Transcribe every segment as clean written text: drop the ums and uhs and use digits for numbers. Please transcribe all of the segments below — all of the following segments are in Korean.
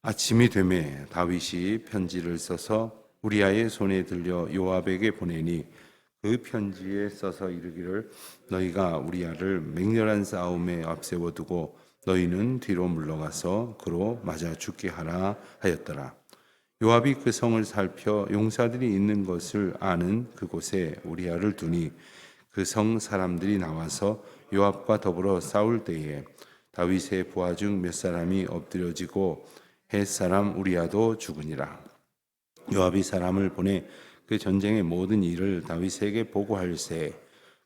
아침이 되매 다윗이 편지를 써서 우리아의 손에 들려 요압에게 보내니 그 편지에 써서 이르기를 너희가 우리아를 맹렬한 싸움에 앞세워 두고 너희는 뒤로 물러가서 그로 맞아 죽게 하라 하였더라. 요압이 그 성을 살펴 용사들이 있는 것을 아는 그곳에 우리아를 두니 그 성 사람들이 나와서 요압과 더불어 싸울 때에 다윗의 부하 중 몇 사람이 엎드려지고 헷 사람 우리아도 죽으니라. 요압이 사람을 보내 그 전쟁의 모든 일을 다윗에게 보고할세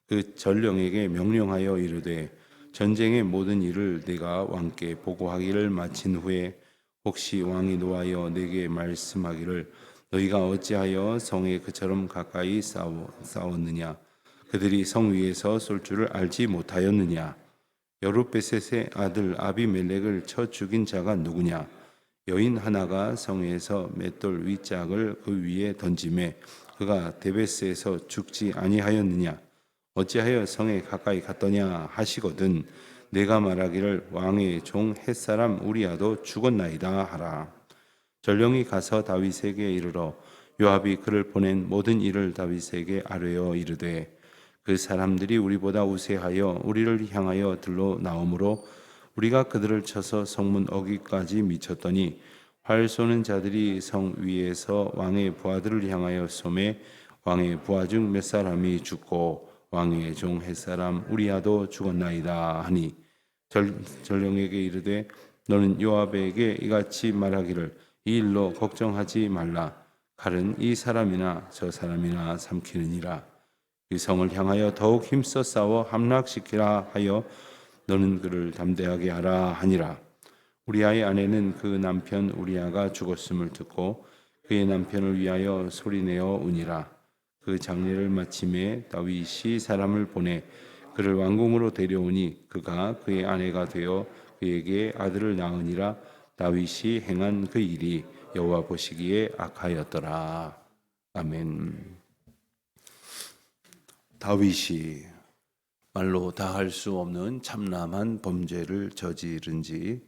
그 전령에게 명령하여 이르되 전쟁의 모든 일을 네가 왕께 보고하기를 마친 후에 혹시 왕이 노하여 내게 말씀하기를 너희가 어찌하여 성에 그처럼 가까이 싸웠느냐 그들이 성 위에서 쏠 줄을 알지 못하였느냐 여룻베셋의 아들 아비멜렉을 쳐 죽인 자가 누구냐 여인 하나가 성에서 맷돌 윗짝을 그 위에 던짐에 그가 데베스에서 죽지 아니하였느냐 어찌하여 성에 가까이 갔더냐 하시거든 내가 말하기를 왕의 종 햇사람 우리아도 죽었나이다 하라. 전령이 가서 다윗에게 이르러 요압이 그를 보낸 모든 일을 다윗에게 아뢰어 이르되 그 사람들이 우리보다 우세하여 우리를 향하여 들러 나오므로 우리가 그들을 쳐서 성문 어귀까지 미쳤더니 활 쏘는 자들이 성 위에서 왕의 부하들을 향하여 쏘매 왕의 부하 중 몇 사람이 죽고 왕의 종 햇사람 우리아도 죽었나이다 하니 전령에게 이르되 너는 요압에게 이같이 말하기를 이 일로 걱정하지 말라 칼은 이 사람이나 저 사람이나 삼키느니라 이 성을 향하여 더욱 힘써 싸워 함락시키라 하여 너는 그를 담대하게 하라 하니라. 우리아의 아내는 그 남편 우리아가 죽었음을 듣고 그의 남편을 위하여 소리내어 우니라. 그 장례를 마침에 다윗이 사람을 보내 그를 왕궁으로 데려오니 그가 그의 아내가 되어 그에게 아들을 낳으니라. 다윗이 행한 그 일이 여호와 보시기에 악하였더라. 아멘. 다윗이 말로 다 할 수 없는 참남한 범죄를 저지른 지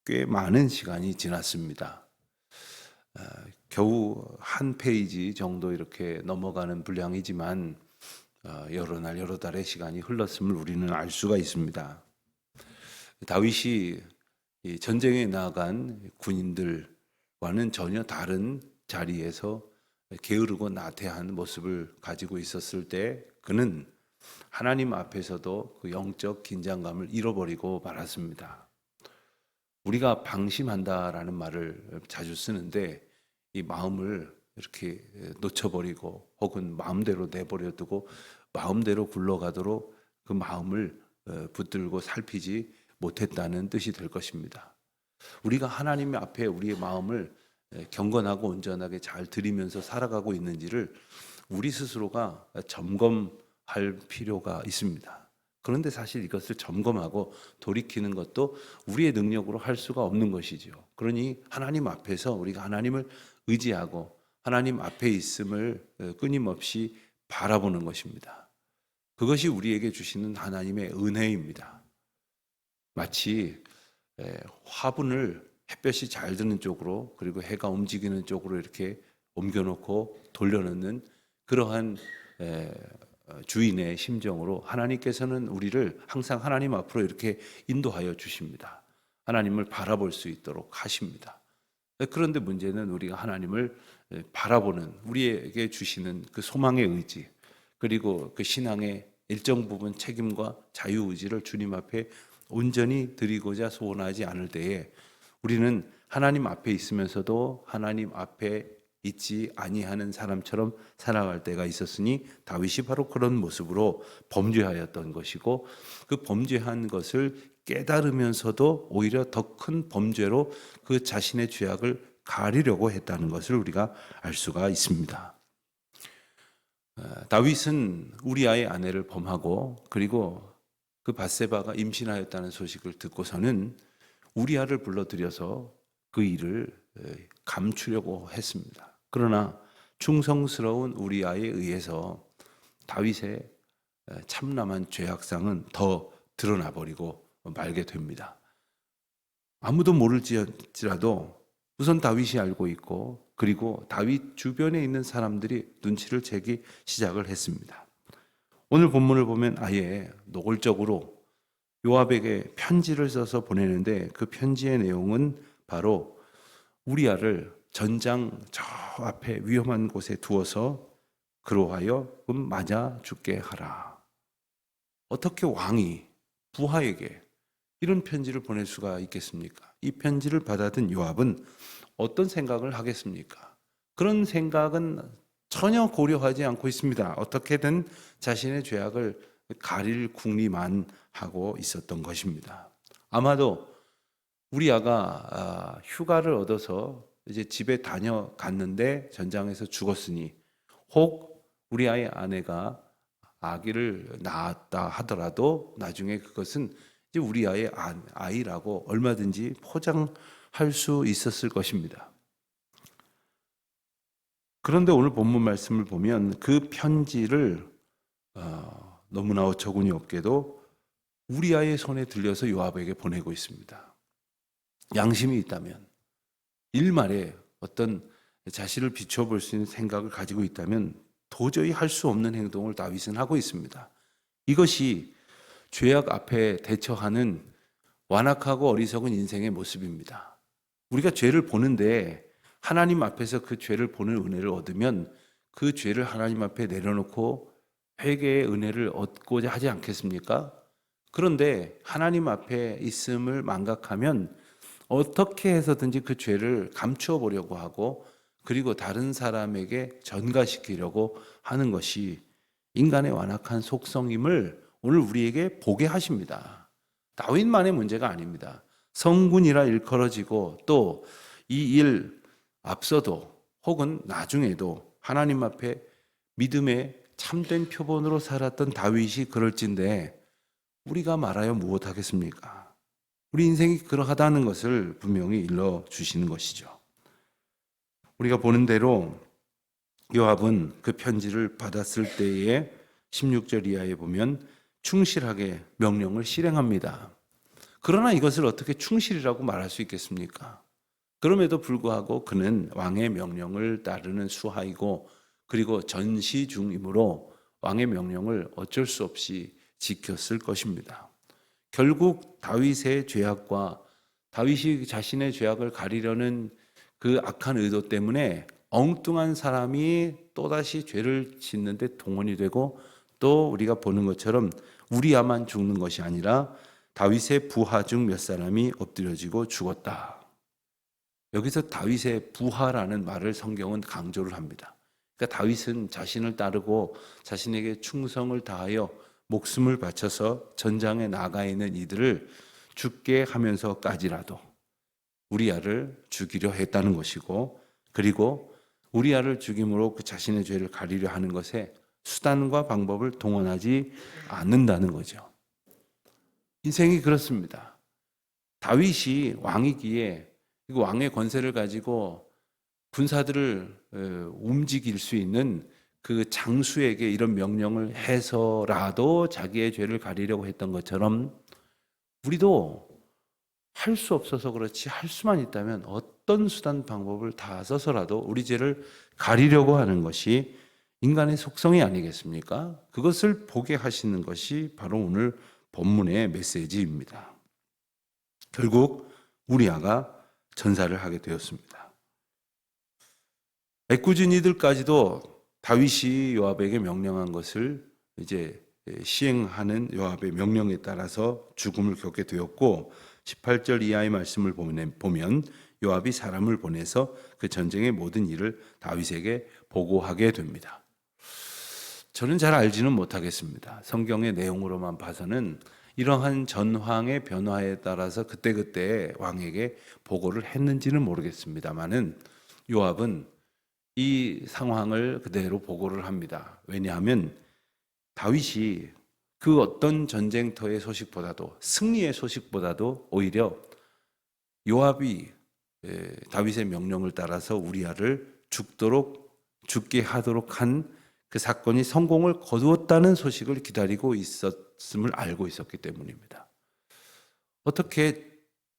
꽤 많은 시간이 지났습니다. 겨우 한 페이지 정도 이렇게 넘어가는 분량이지만 여러 날 여러 달의 시간이 흘렀음을 우리는 알 수가 있습니다. 다윗이 전쟁에 나간 군인들과는 전혀 다른 자리에서 게으르고 나태한 모습을 가지고 있었을 때 그는 하나님 앞에서도 그 영적 긴장감을 잃어버리고 말았습니다. 우리가 방심한다라는 말을 자주 쓰는데 이 마음을 이렇게 놓쳐버리고 혹은 마음대로 내버려 두고 마음대로 굴러가도록 그 마음을 붙들고 살피지 못했다는 뜻이 될 것입니다. 우리가 하나님 앞에 우리의 마음을 경건하고 온전하게 잘 드리면서 살아가고 있는지를 우리 스스로가 점검할 필요가 있습니다. 그런데 사실 이것을 점검하고 돌이키는 것도 우리의 능력으로 할 수가 없는 것이죠. 그러니 하나님 앞에서 우리가 하나님을 의지하고 하나님 앞에 있음을 끊임없이 바라보는 것입니다. 그것이 우리에게 주시는 하나님의 은혜입니다. 마치 화분을 햇볕이 잘 드는 쪽으로 그리고 해가 움직이는 쪽으로 이렇게 옮겨놓고 돌려놓는 그러한 주인의 심정으로 하나님께서는 우리를 항상 하나님 앞으로 이렇게 인도하여 주십니다. 하나님을 바라볼 수 있도록 하십니다. 그런데 문제는 우리가 하나님을 바라보는 우리에게 주시는 그 소망의 의지 그리고 그 신앙의 일정 부분 책임과 자유의지를 주님 앞에 온전히 드리고자 소원하지 않을 때에 우리는 하나님 앞에 있으면서도 하나님 앞에 있지 아니하는 사람처럼 살아갈 때가 있었으니 다윗이 바로 그런 모습으로 범죄하였던 것이고 그 범죄한 것을 깨달으면서도 오히려 더 큰 범죄로 그 자신의 죄악을 가리려고 했다는 것을 우리가 알 수가 있습니다. 다윗은 우리아의 아내를 범하고 그리고 그 밧세바가 임신하였다는 소식을 듣고서는 우리아를 불러들여서 그 일을 감추려고 했습니다. 그러나 충성스러운 우리아에 의해서 다윗의 참남한 죄악상은 더 드러나 버리고 말게 됩니다. 아무도 모를지라도 우선 다윗이 알고 있고, 그리고 다윗 주변에 있는 사람들이 눈치를 채기 시작을 했습니다. 오늘 본문을 보면 아예 노골적으로 요압에게 편지를 써서 보내는데, 그 편지의 내용은 바로 우리아를 전장 저 앞에 위험한 곳에 두어서 그로 하여금 맞아 죽게 하라. 어떻게 왕이 부하에게 이런 편지를 보낼 수가 있겠습니까? 이 편지를 받아든 요압은 어떤 생각을 하겠습니까? 그런 생각은 전혀 고려하지 않고 있습니다. 어떻게든 자신의 죄악을 가릴 궁리만 하고 있었던 것입니다. 아마도 우리아가 휴가를 얻어서 이제 집에 다녀갔는데 전장에서 죽었으니, 혹 우리아의 아내가 아기를 낳았다 하더라도 나중에 그것은 이제 우리아의 아이라고 얼마든지 포장할 수 있었을 것입니다. 그런데 오늘 본문 말씀을 보면 그 편지를 너무나 어처구니 없게도 우리아의 손에 들려서 요압에게 보내고 있습니다. 양심이 있다면, 일말에 어떤 자신을 비춰볼 수 있는 생각을 가지고 있다면 도저히 할 수 없는 행동을 다윗은 하고 있습니다. 이것이 죄악 앞에 대처하는 완악하고 어리석은 인생의 모습입니다. 우리가 죄를 보는데 하나님 앞에서 그 죄를 보는 은혜를 얻으면 그 죄를 하나님 앞에 내려놓고 회개의 은혜를 얻고자 하지 않겠습니까? 그런데 하나님 앞에 있음을 망각하면 어떻게 해서든지 그 죄를 감추어 보려고 하고, 그리고 다른 사람에게 전가시키려고 하는 것이 인간의 완악한 속성임을 오늘 우리에게 보게 하십니다. 다윗만의 문제가 아닙니다. 성군이라 일컬어지고 또 이 일 앞서도 혹은 나중에도 하나님 앞에 믿음의 참된 표본으로 살았던 다윗이 그럴진데 우리가 말하여 무엇하겠습니까? 우리 인생이 그러하다는 것을 분명히 일러주시는 것이죠. 우리가 보는 대로 요압은 그 편지를 받았을 때에 16절 이하에 보면 충실하게 명령을 실행합니다. 그러나 이것을 어떻게 충실이라고 말할 수 있겠습니까? 그럼에도 불구하고 그는 왕의 명령을 따르는 수하이고, 그리고 전시 중이므로 왕의 명령을 어쩔 수 없이 지켰을 것입니다. 결국 다윗의 죄악과 다윗이 자신의 죄악을 가리려는 그 악한 의도 때문에 엉뚱한 사람이 또다시 죄를 짓는데 동원이 되고, 또 우리가 보는 것처럼 우리아만 죽는 것이 아니라 다윗의 부하 중 몇 사람이 엎드려지고 죽었다. 여기서 다윗의 부하라는 말을 성경은 강조를 합니다. 그러니까 다윗은 자신을 따르고 자신에게 충성을 다하여 목숨을 바쳐서 전장에 나가 있는 이들을 죽게 하면서까지라도 우리아를 죽이려 했다는 것이고, 그리고 우리아를 죽임으로 그 자신의 죄를 가리려 하는 것에 수단과 방법을 동원하지 않는다는 거죠. 인생이 그렇습니다. 다윗이 왕이기에 왕의 권세를 가지고 군사들을 움직일 수 있는 그 장수에게 이런 명령을 해서라도 자기의 죄를 가리려고 했던 것처럼, 우리도 할 수 없어서 그렇지 할 수만 있다면 어떤 수단 방법을 다 써서라도 우리 죄를 가리려고 하는 것이 인간의 속성이 아니겠습니까? 그것을 보게 하시는 것이 바로 오늘 본문의 메시지입니다. 결국 우리아가 전사를 하게 되었습니다. 애꿎은 이들까지도 다윗이 요압에게 명령한 것을 이제 시행하는 요압의 명령에 따라서 죽음을 겪게 되었고, 18절 이하의 말씀을 보면 요압이 사람을 보내서 그 전쟁의 모든 일을 다윗에게 보고하게 됩니다. 저는 잘 알지는 못하겠습니다. 성경의 내용으로만 봐서는 이러한 전황의 변화에 따라서 그때그때 왕에게 보고를 했는지는 모르겠습니다만은 요압은 이 상황을 그대로 보고를 합니다. 왜냐하면 다윗이 그 어떤 전쟁터의 소식보다도, 승리의 소식보다도 오히려 요압이 다윗의 명령을 따라서 우리아를 죽게 하도록 한 그 사건이 성공을 거두었다는 소식을 기다리고 있었음을 알고 있었기 때문입니다. 어떻게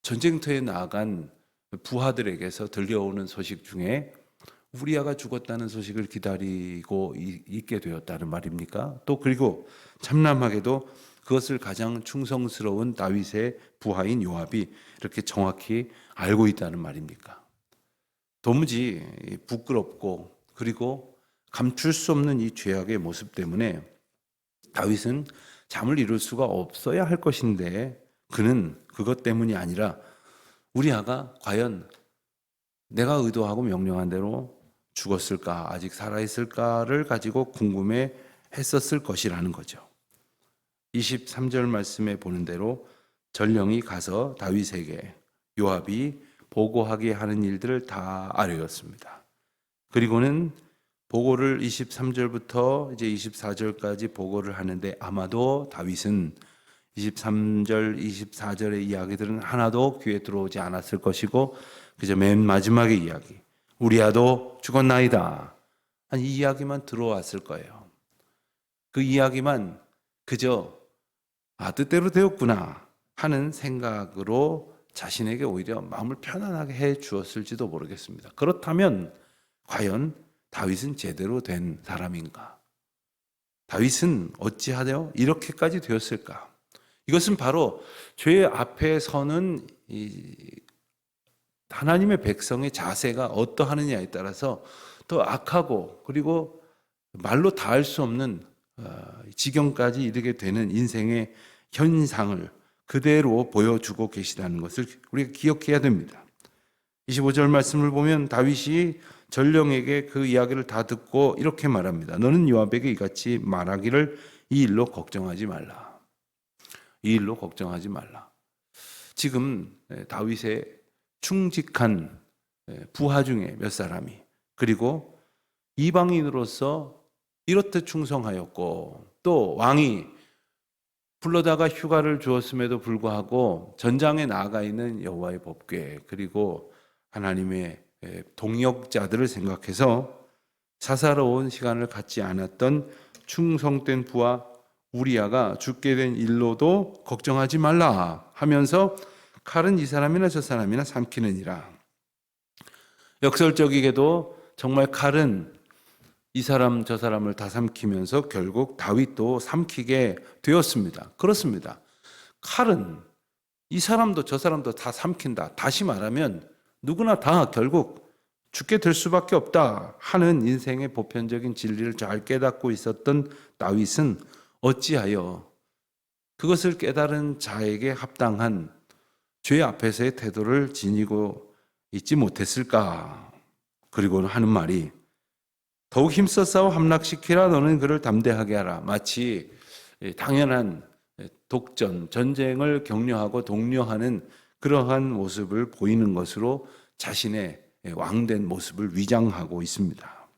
전쟁터에 나아간 부하들에게서 들려오는 소식 중에 우리아가 죽었다는 소식을 기다리고 있게 되었다는 말입니까? 또 그리고 참남하게도 그것을 가장 충성스러운 다윗의 부하인 요압이 이렇게 정확히 알고 있다는 말입니까? 도무지 부끄럽고 그리고 감출 수 없는 이 죄악의 모습 때문에 다윗은 잠을 이룰 수가 없어야 할 것인데 그는 그것 때문이 아니라 우리아가 과연 내가 의도하고 명령한 대로 죽었을까, 아직 살아있을까를 가지고 궁금해 했었을 것이라는 거죠. 23절 말씀에 보는 대로 전령이 가서 다윗에게 요압이 보고하게 하는 일들을 다 아뢰었습니다. 그리고는 보고를 23절부터 이제 24절까지 보고를 하는데 아마도 다윗은 23절, 24절의 이야기들은 하나도 귀에 들어오지 않았을 것이고 그저 맨 마지막의 이야기, 우리아도 죽었나이다, 이 이야기만 들어왔을 거예요. 그 이야기만 그저 뜻대로 되었구나 하는 생각으로 자신에게 오히려 마음을 편안하게 해 주었을지도 모르겠습니다. 그렇다면 과연 다윗은 제대로 된 사람인가? 다윗은 어찌하여 이렇게까지 되었을까? 이것은 바로 죄 앞에 서는 하나님의 백성의 자세가 어떠하느냐에 따라서 더 악하고 그리고 말로 다할 수 없는 지경까지 이르게 되는 인생의 현상을 그대로 보여주고 계시다는 것을 우리가 기억해야 됩니다. 25절 말씀을 보면 다윗이 전령에게 그 이야기를 다 듣고 이렇게 말합니다. 너는 요압에게 이같이 말하기를 이 일로 걱정하지 말라. 이 일로 걱정하지 말라. 지금 다윗의 충직한 부하 중에 몇 사람이 그리고 이방인으로서 이렇듯 충성하였고 또 왕이 불러다가 휴가를 주었음에도 불구하고 전장에 나아가 있는 여호와의 법궤 그리고 하나님의 동역자들을 생각해서 사사로운 시간을 갖지 않았던 충성된 부하 우리아가 죽게 된 일로도 걱정하지 말라 하면서 칼은 이 사람이나 저 사람이나 삼키느니라. 역설적이게도 정말 칼은 이 사람 저 사람을 다 삼키면서 결국 다윗도 삼키게 되었습니다. 그렇습니다. 칼은 이 사람도 저 사람도 다 삼킨다. 다시 말하면 누구나 다 결국 죽게 될 수밖에 없다 하는 인생의 보편적인 진리를 잘 깨닫고 있었던 다윗은 어찌하여 그것을 깨달은 자에게 합당한 죄 앞에서의 태도를 지니고 있지 못했을까? 그리고 하는 말이 더욱 힘써 싸워 함락시키라. 너는 그를 담대하게 하라. 마치 당연한 독전, 전쟁을 격려하고 독려하는 그러한 모습을 보이는 것으로 자신의 왕된 모습을 위장하고 있습니다.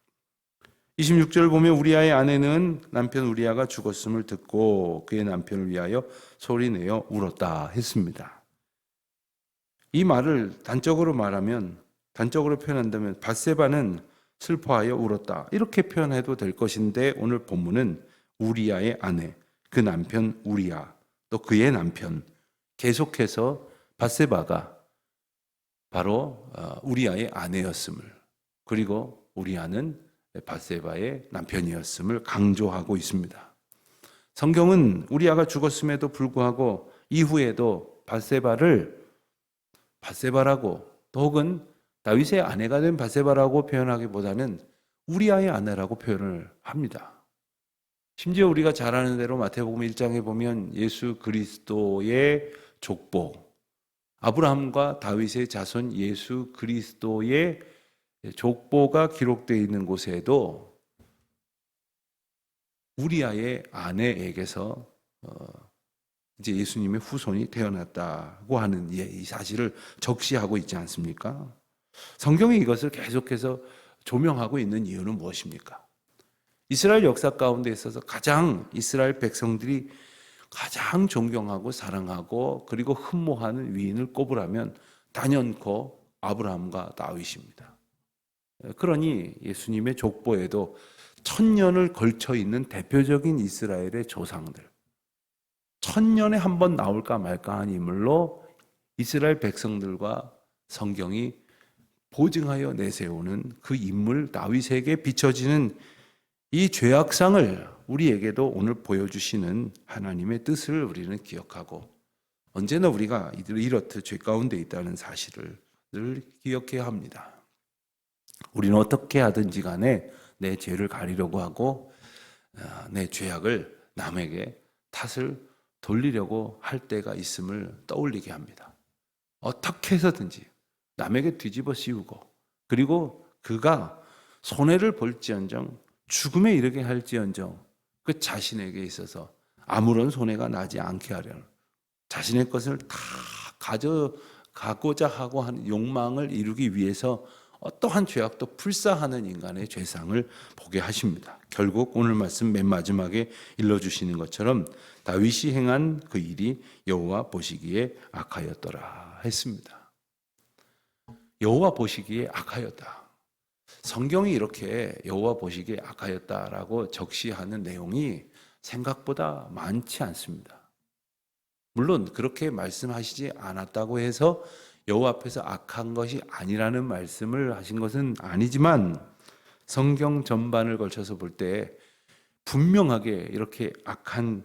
26절 보면 우리아의 아내는 남편 우리아가 죽었음을 듣고 그의 남편을 위하여 소리내어 울었다 했습니다. 이 말을 단적으로 표현한다면 밧세바는 슬퍼하여 울었다 이렇게 표현해도 될 것인데 오늘 본문은 우리아의 아내, 그 남편 우리아, 또 그의 남편 계속해서 밧세바가 바로 우리아의 아내였음을 그리고 우리아는 밧세바의 남편이었음을 강조하고 있습니다. 성경은 우리아가 죽었음에도 불구하고 이후에도 밧세바라고 또 혹은 다윗의 아내가 된 밧세바라고 표현하기보다는 우리아의 아내라고 표현을 합니다. 심지어 우리가 잘 아는 대로 마태복음 1장에 보면 예수 그리스도의 족보, 아브라함과 다윗의 자손 예수 그리스도의 족보가 기록되어 있는 곳에도 우리아의 아내에게서 이제 예수님의 후손이 태어났다고 하는 이 사실을 적시하고 있지 않습니까? 성경이 이것을 계속해서 조명하고 있는 이유는 무엇입니까? 이스라엘 역사 가운데 있어서 가장 이스라엘 백성들이 가장 존경하고 사랑하고 그리고 흠모하는 위인을 꼽으라면 단연코 아브라함과 다윗입니다. 그러니 예수님의 족보에도 1000년을 걸쳐 있는 대표적인 이스라엘의 조상들 1000년에 한 번 나올까 말까 한 인물로 이스라엘 백성들과 성경이 보증하여 내세우는 그 인물 다윗에게 비춰지는 이 죄악상을 우리에게도 오늘 보여주시는 하나님의 뜻을 우리는 기억하고 언제나 우리가 이렇듯 죄 가운데 있다는 사실을 늘 기억해야 합니다. 우리는 어떻게 하든지 간에 내 죄를 가리려고 하고 내 죄악을 남에게 탓을 돌리려고 할 때가 있음을 떠올리게 합니다. 어떻게 해서든지 남에게 뒤집어 씌우고 그리고 그가 손해를 볼지언정 죽음에 이르게 할지언정 그 자신에게 있어서 아무런 손해가 나지 않게 하려는 자신의 것을 다 가져가고자 하고 하는 욕망을 이루기 위해서 어떠한 죄악도 불사하는 인간의 죄상을 보게 하십니다. 결국 오늘 말씀 맨 마지막에 일러주시는 것처럼 다윗이 행한 그 일이 여호와 보시기에 악하였더라 했습니다. 여호와 보시기에 악하였다. 성경이 이렇게 여호와 보시기에 악하였다라고 적시하는 내용이 생각보다 많지 않습니다. 물론 그렇게 말씀하시지 않았다고 해서 여호와 앞에서 악한 것이 아니라는 말씀을 하신 것은 아니지만 성경 전반을 걸쳐서 볼 때 분명하게 이렇게 악한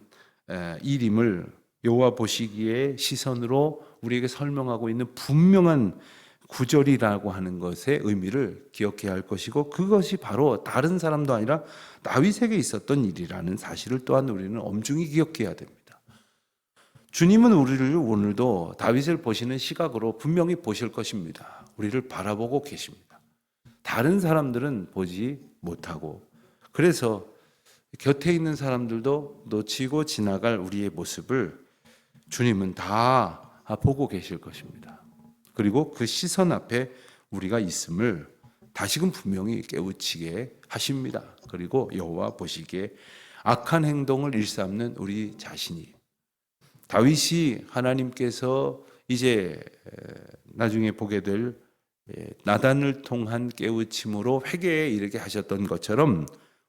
일임을 여호와 보시기에 시선으로 우리에게 설명하고 있는 분명한 구절이라고 하는 것의 의미를 기억해야 할 것이고 그것이 바로 다른 사람도 아니라 다윗에게 있었던 일이라는 사실을 또한 우리는 엄중히 기억해야 됩니다. 주님은 우리를 오늘도 다윗을 보시는 시각으로 분명히 보실 것입니다. 우리를 바라보고 계십니다. 다른 사람들은 보지 못하고 그래서 곁에 있는 사람들도 놓치고 지나갈 우리의 모습을 주님은 다 보고 계실 것입니다. 그리고 그 시선 앞에 우리가 있음을 다시금 분명히 깨우치게 하십니다. 그리고 여호와 보시기에 악한 행동을 일삼는 우리 자신이 다윗이 하나님께서 이제 나중에 보게 될 나단을 통한 깨우침으로 회개에 이르게 하셨던 것처럼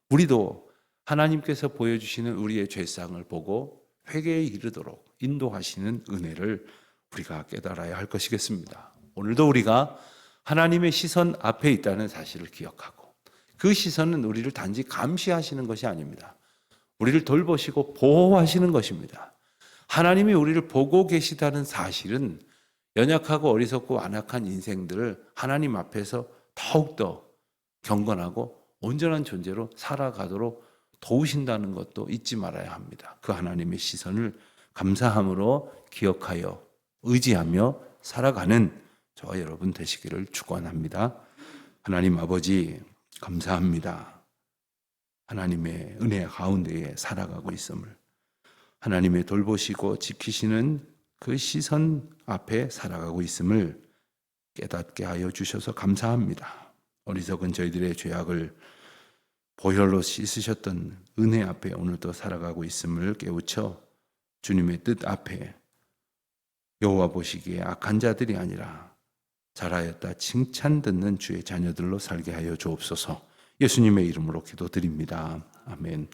우리도 하나님께서 보여주시는 우리의 죄상을 보고 회개에 이르도록 인도하시는 은혜를 우리가 깨달아야 할 것이겠습니다. 오늘도 우리가 하나님의 시선 앞에 있다는 사실을 기억하고 그 시선은 우리를 단지 감시하시는 것이 아닙니다. 우리를 돌보시고 보호하시는 것입니다. 하나님이 우리를 보고 계시다는 사실은 연약하고 어리석고 안악한 인생들을 하나님 앞에서 더욱더 경건하고 온전한 존재로 살아가도록 도우신다는 것도 잊지 말아야 합니다. 그 하나님의 시선을 감사함으로 기억하여 의지하며 살아가는 저와 여러분 되시기를 축원합니다. 하나님 아버지 감사합니다. 하나님의 은혜 가운데에 살아가고 있음을 하나님의 돌보시고 지키시는 그 시선 앞에 살아가고 있음을 깨닫게 하여 주셔서 감사합니다. 어리석은 저희들의 죄악을 보혈로 씻으셨던 은혜 앞에 오늘도 살아가고 있음을 깨우쳐 주님의 뜻 앞에 여호와 보시기에 악한 자들이 아니라 잘하였다 칭찬 듣는 주의 자녀들로 살게 하여 주옵소서. 예수님의 이름으로 기도드립니다. 아멘.